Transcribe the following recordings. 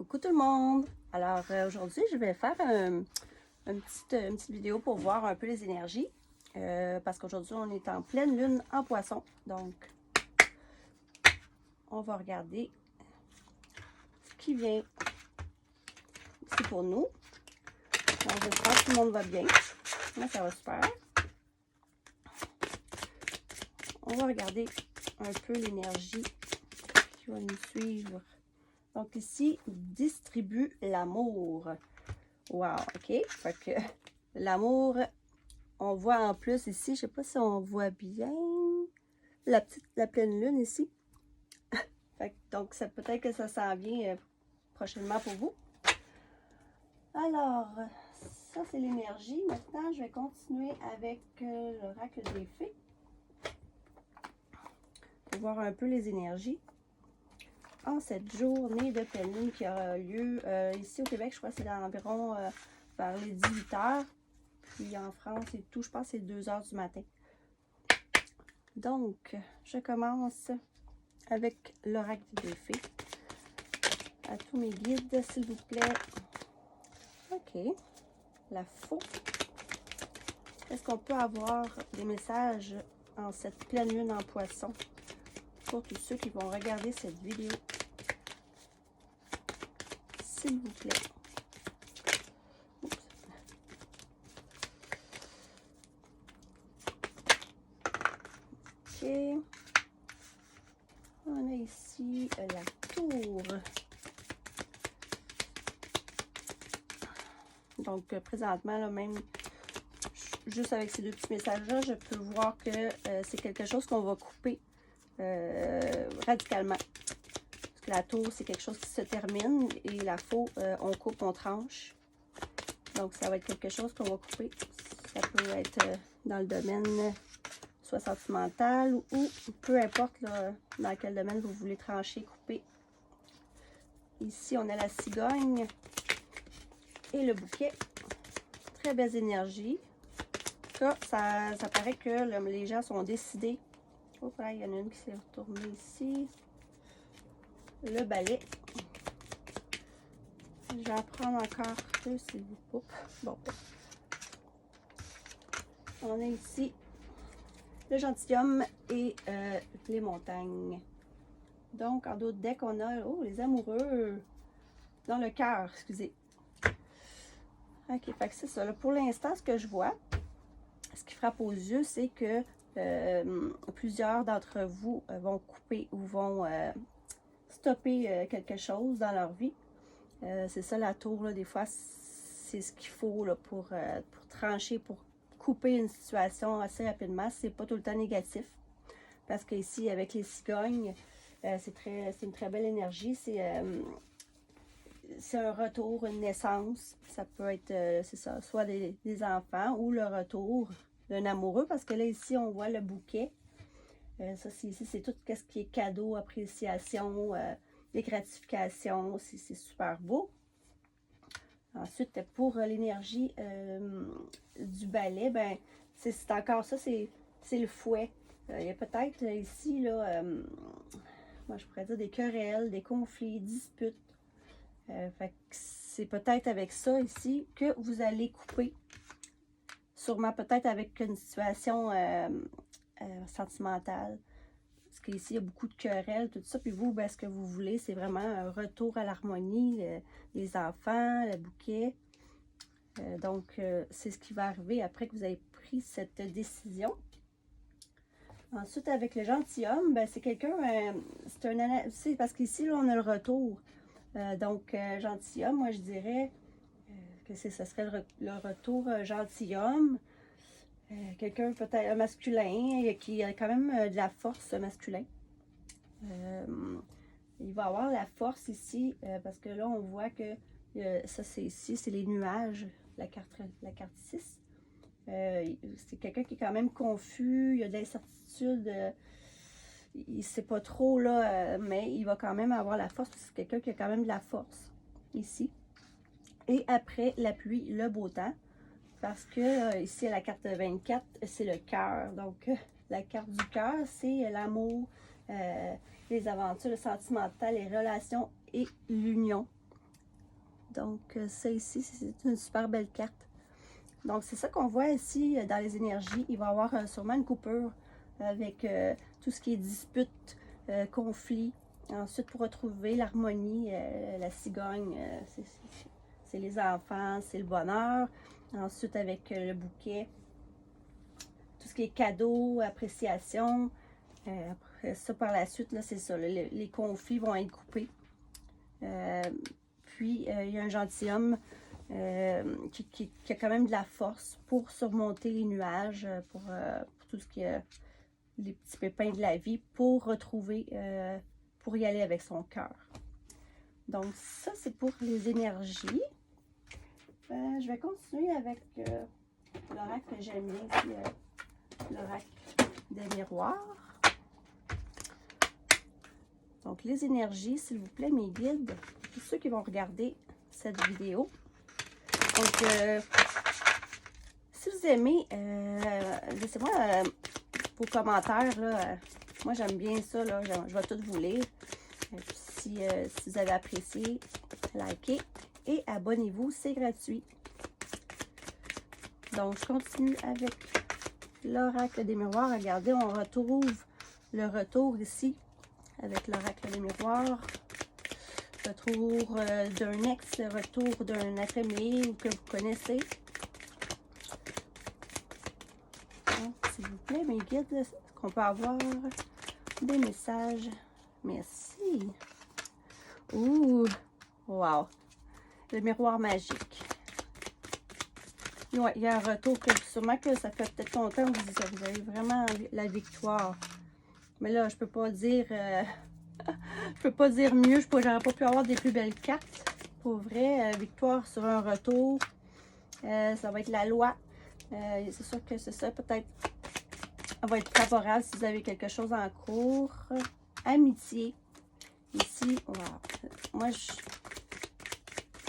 Coucou tout le monde! Alors aujourd'hui, je vais faire une petite vidéo pour voir un peu les énergies. Parce qu'aujourd'hui, on est en pleine lune en poisson. Donc, on va regarder ce qui vient ici pour nous. Donc, j'espère que tout le monde va bien. Moi, ça va super. On va regarder un peu l'énergie qui va nous suivre. Donc ici, distribue l'amour. Wow, ok. Fait que l'amour, on voit en plus ici, je sais pas si on voit bien la pleine lune ici. Fait que, donc, peut-être que ça s'en vient prochainement pour vous. Alors, ça c'est l'énergie. Maintenant, je vais continuer avec l'oracle des fées. Pour voir un peu les énergies. En cette journée de pleine lune qui aura lieu ici au Québec, je crois que c'est environ vers les 18 h. Puis en France et tout, je pense que c'est 2 h du matin. Donc, je commence avec l'oracle des fées. À tous mes guides, s'il vous plaît. Ok. La faux. Est-ce qu'on peut avoir des messages en cette pleine lune en poisson pour tous ceux qui vont regarder cette vidéo? S'il vous plaît. Oups. Ok. On a ici la tour. Donc, présentement, là, même juste avec ces deux petits messages-là, je peux voir que c'est quelque chose qu'on va couper radicalement. Parce que la tour, c'est quelque chose qui se termine et la faux, on coupe, on tranche. Donc, ça va être quelque chose qu'on va couper. Ça peut être dans le domaine soit sentimental ou peu importe là, dans quel domaine vous voulez trancher, couper. Ici, on a la cigogne et le bouquet. Très belles énergies. Ça paraît que les gens sont décidés. Oh, là, il y en a une qui s'est retournée ici. Le balai. Je vais en prendre encore deux, s'il vous plaît. Bon. On a ici le gentilhomme et les montagnes. Donc, en d'autres decks, on a les amoureux dans le cœur, excusez. Ok, fait que c'est ça. Là, pour l'instant, ce que je vois, ce qui frappe aux yeux, c'est que plusieurs d'entre vous vont couper ou vont stopper quelque chose dans leur vie. C'est ça la tour, là, des fois, c'est ce qu'il faut là, pour trancher, pour couper une situation assez rapidement. C'est pas tout le temps négatif. Parce qu'ici, avec les cigognes, c'est une très belle énergie. C'est un retour, une naissance. Ça peut être, c'est ça, soit des enfants ou le retour d'un amoureux. Parce que là, ici, on voit le bouquet. Ça, ici, c'est tout ce qui est cadeau, appréciation, les gratifications. C'est super beau. Ensuite, pour l'énergie du balai, ben, c'est encore ça, c'est le fouet. Il y a peut-être ici, là, moi je pourrais dire des querelles, des conflits, disputes. Fait que c'est peut-être avec ça ici que vous allez couper. Sûrement peut-être avec une situation sentimentale. Parce qu'ici, il y a beaucoup de querelles, tout ça. Puis vous, ben, ce que vous voulez, c'est vraiment un retour à l'harmonie, les enfants, le bouquet. Donc, c'est ce qui va arriver après que vous avez pris cette décision. Ensuite, avec le gentilhomme, ben, c'est quelqu'un, c'est parce qu'ici, là, on a le retour. Donc, gentilhomme, moi, je dirais que ce serait le retour gentilhomme. Quelqu'un peut-être masculin, qui a quand même de la force masculin. Il va avoir la force ici, parce que là, on voit que ça, c'est ici, c'est les nuages, la carte 6. C'est quelqu'un qui est quand même confus, il y a de l'incertitude, il ne sait pas trop, là, mais il va quand même avoir la force, parce que c'est quelqu'un qui a quand même de la force, ici. Et après la pluie, le beau temps, parce que ici, à la carte 24, c'est le cœur. Donc, la carte du cœur, c'est l'amour, les aventures, le sentimental, les relations et l'union. Donc, ça ici, c'est une super belle carte. Donc, c'est ça qu'on voit ici dans les énergies. Il va y avoir sûrement une coupure avec tout ce qui est dispute, conflit. Ensuite, pour retrouver l'harmonie, la cigogne, c'est les enfants, c'est le bonheur. Ensuite, avec le bouquet, tout ce qui est cadeau, appréciation. Après ça, par la suite, là, c'est ça. Les conflits vont être coupés. Puis, il y a un gentilhomme qui a quand même de la force pour surmonter les nuages, pour tout ce qui est les petits pépins de la vie, pour retrouver, pour y aller avec son cœur. Donc, ça, c'est pour les énergies. Je vais continuer avec l'oracle que j'aime bien ici, l'oracle des miroirs. Donc, les énergies, s'il vous plaît, mes guides, tous ceux qui vont regarder cette vidéo. Donc, si vous aimez, laissez-moi vos commentaires. Là, moi, j'aime bien ça. Là, je vais tout vous lire. Si vous avez apprécié, likez et abonnez-vous. C'est gratuit. Donc, je continue avec l'oracle des miroirs. Regardez, on retrouve le retour ici avec l'oracle des miroirs. Retour d'un ex, retour d'un être aimé ou que vous connaissez. S'il vous plaît, mes guides, est-ce qu'on peut avoir des messages? Merci. Ouh, wow. Le miroir magique. Ouais, il y a un retour que sûrement que ça fait peut-être longtemps que vous avez vraiment la victoire. Mais là, je peux pas dire... je peux pas dire mieux. J'aurais pas pu avoir des plus belles cartes. Pour vrai, victoire sur un retour. Ça va être la loi. C'est sûr que c'est ça. Peut-être va être favorable si vous avez quelque chose en cours. Amitié. Ici, wow. Moi,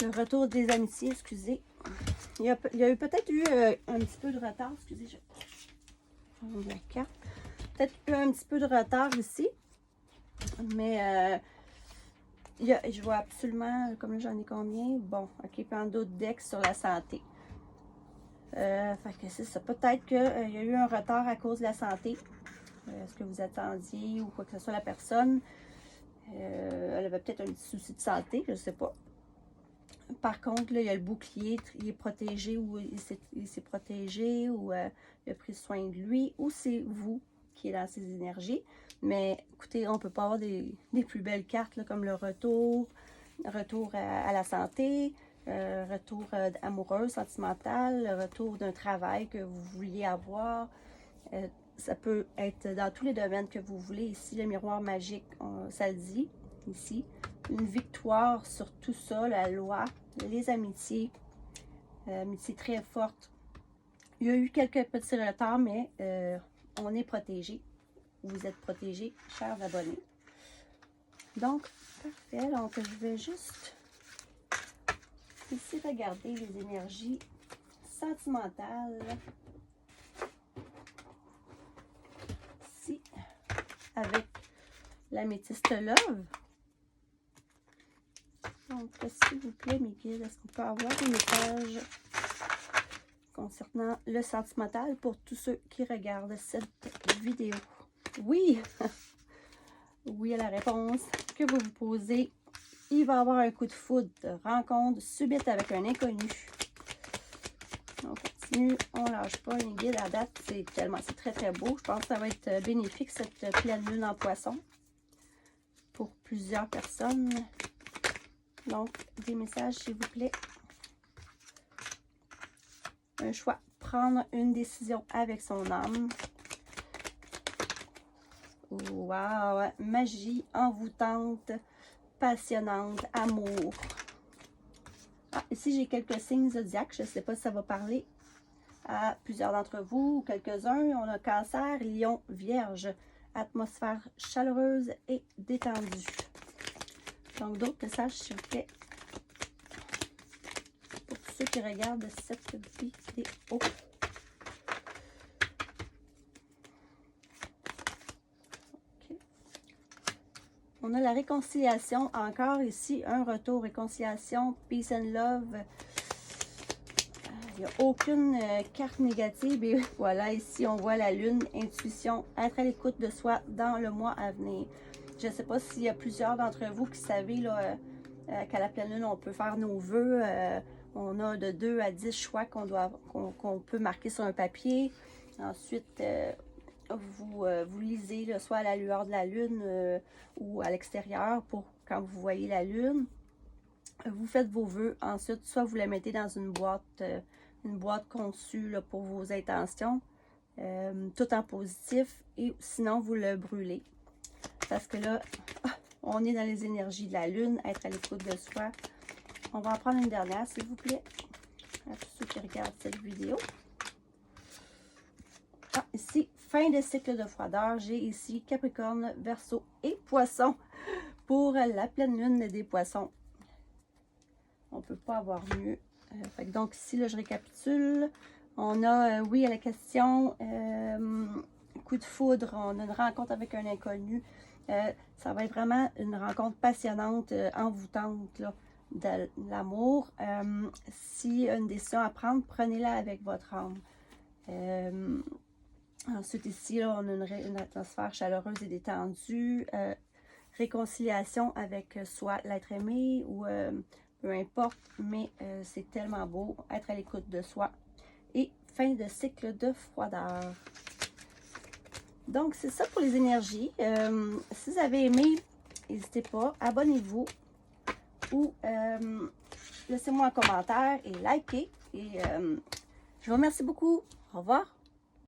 le retour des amitiés, excusez. Il y a peut-être eu un petit peu de retard. Excusez, je vais la carte. Peut-être eu un petit peu de retard ici. Mais je vois absolument, comme là j'en ai combien? Bon, ok, plein d'autres decks sur la santé. Fait que c'est ça. Peut-être qu'il y a eu un retard à cause de la santé. Est-ce que vous attendiez ou quoi que ce soit la personne? Elle avait peut-être un petit souci de santé, je ne sais pas. Par contre, là, il y a le bouclier, il est protégé ou il s'est protégé ou il a pris soin de lui ou c'est vous qui est dans ces énergies. Mais écoutez, on ne peut pas avoir des plus belles cartes là, comme le retour à la santé, retour amoureux, sentimental, le retour d'un travail que vous vouliez avoir. Ça peut être dans tous les domaines que vous voulez. Ici, le miroir magique, ça le dit, ici. Une victoire sur tout ça, la loi, les amitiés, amitié très forte. Il y a eu quelques petits retards, mais on est protégé. Vous êtes protégés, chers abonnés. Donc, parfait. Donc, je vais juste ici regarder les énergies sentimentales. Ici, avec l'améthyste love. Donc, s'il vous plaît, mes guides, est-ce qu'on peut avoir des messages concernant le sentimental pour tous ceux qui regardent cette vidéo? Oui! Oui à la réponse que vous vous posez. Il va y avoir un coup de foudre, rencontre subite avec un inconnu. On continue, on ne lâche pas. Les guides à date, c'est très très beau. Je pense que ça va être bénéfique cette pleine lune en poisson pour plusieurs personnes. Donc, des messages, s'il vous plaît. Un choix. Prendre une décision avec son âme. Wow! Magie envoûtante, passionnante, amour. Ah, ici, j'ai quelques signes zodiaques. Je ne sais pas si ça va parler à plusieurs d'entre vous ou quelques-uns. On a Cancer, Lion, Vierge. Atmosphère chaleureuse et détendue. Donc, d'autres messages, s'il vous plaît. Pour tous ceux qui regardent cette vidéo. On a la réconciliation, encore ici, un retour, réconciliation, peace and love. Il n'y a aucune carte négative. Et voilà, ici, on voit la lune, intuition, être à l'écoute de soi dans le mois à venir. Je ne sais pas s'il y a plusieurs d'entre vous qui savez là, qu'à la pleine lune, on peut faire nos vœux. On a de 2 à 10 choix qu'on peut marquer sur un papier. Ensuite, vous lisez là, soit à la lueur de la lune ou à l'extérieur pour quand vous voyez la lune. Vous faites vos vœux. Ensuite, soit vous la mettez dans une boîte conçue là, pour vos intentions, tout en positif, et sinon vous le brûlez. Parce que là, on est dans les énergies de la lune, être à l'écoute de soi. On va en prendre une dernière, s'il vous plaît, à tous ceux qui regardent cette vidéo. Ah, ici, fin de cycle de froideur. J'ai ici Capricorne, Verseau et Poisson pour la pleine lune des Poissons. On ne peut pas avoir mieux. Donc ici, là, je récapitule. On a, oui, à la question, coup de foudre, on a une rencontre avec un inconnu. Ça va être vraiment une rencontre passionnante, envoûtante là, de l'amour. Si une décision à prendre, prenez-la avec votre âme. Ensuite, ici, là, on a une atmosphère chaleureuse et détendue. Réconciliation avec soi, l'être aimé, ou peu importe, mais c'est tellement beau, être à l'écoute de soi. Et fin de cycle de froideur. Donc, c'est ça pour les énergies. Si vous avez aimé, n'hésitez pas, abonnez-vous ou laissez-moi un commentaire et likez. Et je vous remercie beaucoup. Au revoir.